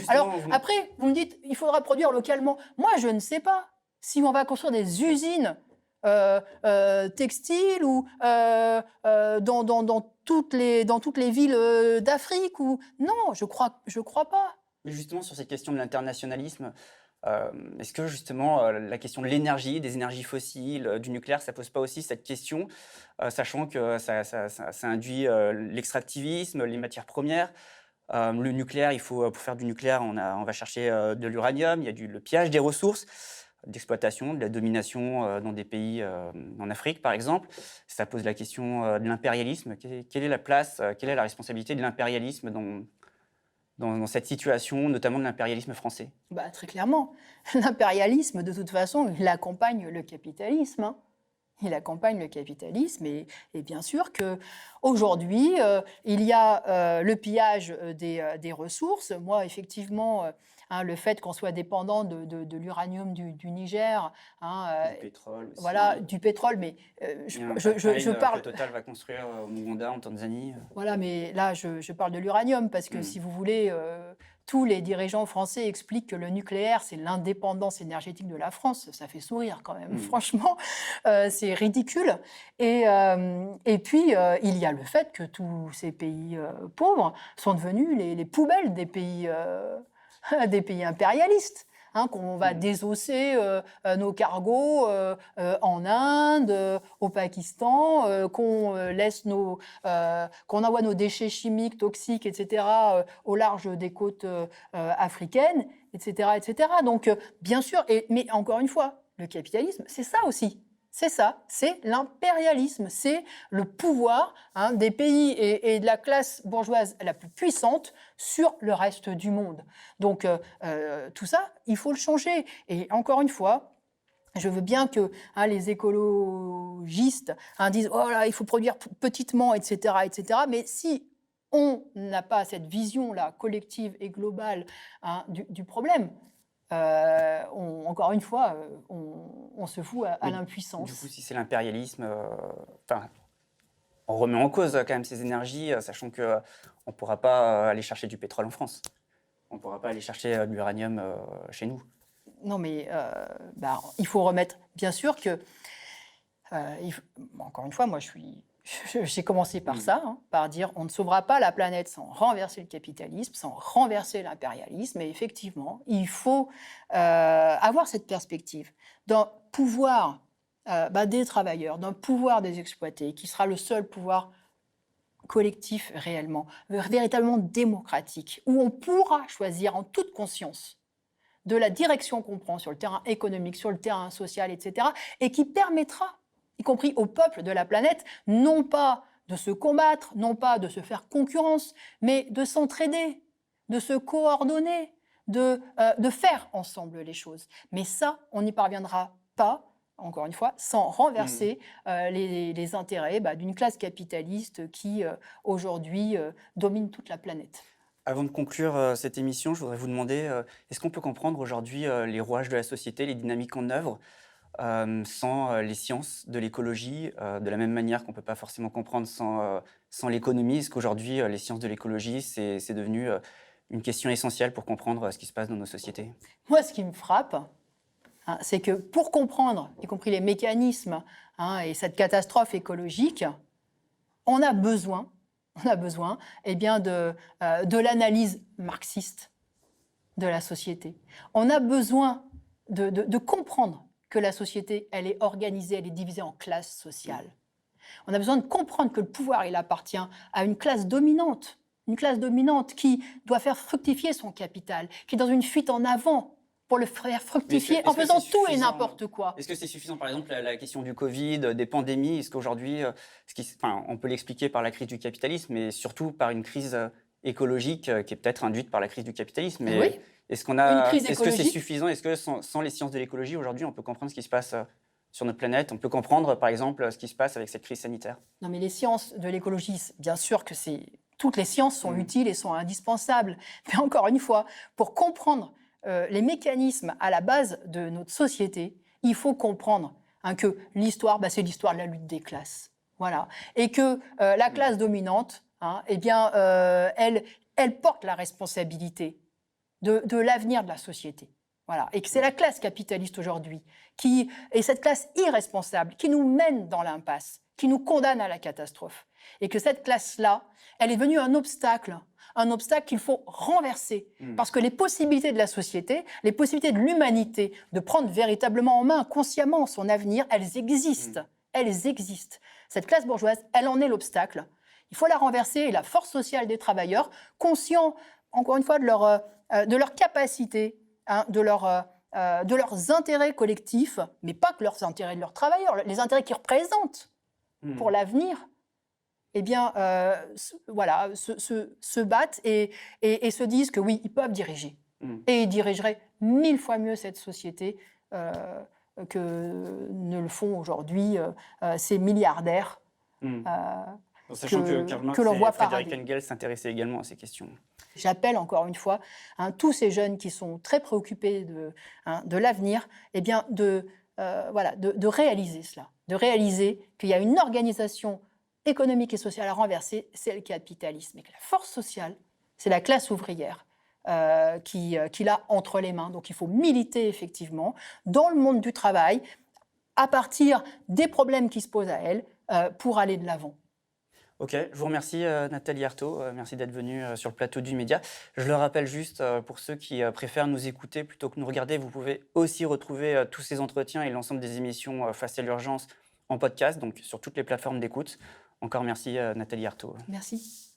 Alors, après, vous me dites, il faudra produire localement. Moi, je ne sais pas si on va construire des usines textiles ou dans toutes les villes d'Afrique ou... Non, je crois pas. Mais justement, sur cette question de l'internationalisme, est-ce que justement la question de l'énergie, des énergies fossiles, du nucléaire, ça pose pas aussi cette question, sachant que ça induit l'extractivisme, les matières premières, le nucléaire, pour faire du nucléaire, on va chercher de l'uranium, il y a le pillage des ressources, d'exploitation, de la domination dans des pays en Afrique, par exemple. Ça pose la question de l'impérialisme. Quelle est la place, quelle est la responsabilité de l'impérialisme dans cette situation, notamment de l'impérialisme français? Très clairement. L'impérialisme, de toute façon, il accompagne le capitalisme. Hein. Il accompagne le capitalisme et bien sûr qu'aujourd'hui, il y a le pillage des ressources. Moi, effectivement, le fait qu'on soit dépendant de l'uranium du Niger... du pétrole aussi. Voilà, du pétrole, mais je parle... Que Total va construire au Ouganda, en Tanzanie. Voilà, mais là, je parle de l'uranium parce que si vous voulez... tous les dirigeants français expliquent que le nucléaire, c'est l'indépendance énergétique de la France. Ça fait sourire quand même, franchement. C'est ridicule. Et puis, il y a le fait que tous ces pays pauvres sont devenus les poubelles des pays impérialistes. Hein, qu'on va désosser nos cargos en Inde, au Pakistan, qu'on envoie nos déchets chimiques, toxiques, etc., au large des côtes africaines, etc., etc. Donc, bien sûr, mais encore une fois, le capitalisme, c'est ça aussi. C'est ça, c'est l'impérialisme, c'est le pouvoir des pays et de la classe bourgeoise la plus puissante sur le reste du monde. Donc tout ça, il faut le changer. Et encore une fois, je veux bien que les écologistes disent « Oh là, il faut produire petitement, etc. etc. » Mais si on n'a pas cette vision-là collective et globale du problème, encore une fois, on se fout à l'impuissance. Du coup, si c'est l'impérialisme, on remet en cause quand même ces énergies, sachant qu'on ne pourra pas aller chercher du pétrole en France. On ne pourra pas aller chercher de l'uranium chez nous. Non, mais il faut remettre. Bien sûr que. Encore une fois, moi, j'ai commencé par ça, par dire on ne sauvera pas la planète sans renverser le capitalisme, sans renverser l'impérialisme. Et effectivement, il faut avoir cette perspective d'un pouvoir des travailleurs, d'un pouvoir des exploités, qui sera le seul pouvoir collectif réellement, véritablement démocratique, où on pourra choisir en toute conscience de la direction qu'on prend sur le terrain économique, sur le terrain social, etc., et qui permettra, y compris au peuple de la planète, non pas de se combattre, non pas de se faire concurrence, mais de s'entraider, de se coordonner, de faire ensemble les choses. Mais ça, on n'y parviendra pas, encore une fois, sans renverser les intérêts d'une classe capitaliste qui, aujourd'hui, domine toute la planète. Avant de conclure cette émission, je voudrais vous demander, est-ce qu'on peut comprendre aujourd'hui les rouages de la société, les dynamiques en œuvre, sans les sciences de l'écologie, de la même manière qu'on ne peut pas forcément comprendre sans l'économie? Est-ce qu'aujourd'hui, les sciences de l'écologie, c'est devenu une question essentielle pour comprendre ce qui se passe dans nos sociétés? Moi, ce qui me frappe, c'est que pour comprendre, y compris les mécanismes et cette catastrophe écologique, on a besoin de l'analyse marxiste de la société. On a besoin de comprendre que la société, elle est organisée, elle est divisée en classes sociales. On a besoin de comprendre que le pouvoir, il appartient à une classe dominante qui doit faire fructifier son capital, qui est dans une fuite en avant pour le faire fructifier en faisant tout et n'importe quoi. Est-ce que c'est suffisant? Par exemple, la question du Covid, des pandémies, est-ce qu'aujourd'hui, on peut l'expliquer par la crise du capitalisme, mais surtout par une crise écologique qui est peut-être induite par la crise du capitalisme. Mais oui. Est-ce que c'est suffisant? Est-ce que sans les sciences de l'écologie, aujourd'hui, on peut comprendre ce qui se passe sur notre planète? On peut comprendre, par exemple, ce qui se passe avec cette crise sanitaire? Non, mais les sciences de l'écologie, bien sûr que toutes les sciences sont utiles et sont indispensables. Mais encore une fois, pour comprendre les mécanismes à la base de notre société, il faut comprendre que l'histoire, c'est l'histoire de la lutte des classes. Voilà. Et que la classe dominante, elle porte la responsabilité de l'avenir de la société. Voilà. Et que c'est la classe capitaliste aujourd'hui qui est cette classe irresponsable qui nous mène dans l'impasse, qui nous condamne à la catastrophe. Et que cette classe-là, elle est devenue un obstacle qu'il faut renverser. Parce que les possibilités de la société, les possibilités de l'humanité de prendre véritablement en main consciemment son avenir, elles existent. Elles existent. Cette classe bourgeoise, elle en est l'obstacle. Il faut la renverser et la force sociale des travailleurs, conscients, encore une fois, de leur capacité, de leurs intérêts collectifs, mais pas que leurs intérêts de leurs travailleurs, les intérêts qu'ils représentent pour l'avenir, se battent et se disent que oui, ils peuvent diriger. Et ils dirigeraient 1000 fois mieux cette société que ne le font aujourd'hui ces milliardaires. Sachant que Karl Marx et Frédéric Engels s'intéressaient également à ces questions. J'appelle encore une fois tous ces jeunes qui sont très préoccupés de l'avenir, de réaliser cela, de réaliser qu'il y a une organisation économique et sociale à renverser, c'est le capitalisme. Et que la force sociale, c'est la classe ouvrière qui l'a entre les mains. Donc il faut militer effectivement dans le monde du travail à partir des problèmes qui se posent à elle pour aller de l'avant. Ok, je vous remercie Nathalie Arthaud, merci d'être venue sur le plateau du Média. Je le rappelle juste, pour ceux qui préfèrent nous écouter plutôt que nous regarder, vous pouvez aussi retrouver tous ces entretiens et l'ensemble des émissions Face à l'urgence en podcast, donc sur toutes les plateformes d'écoute. Encore merci Nathalie Arthaud. Merci.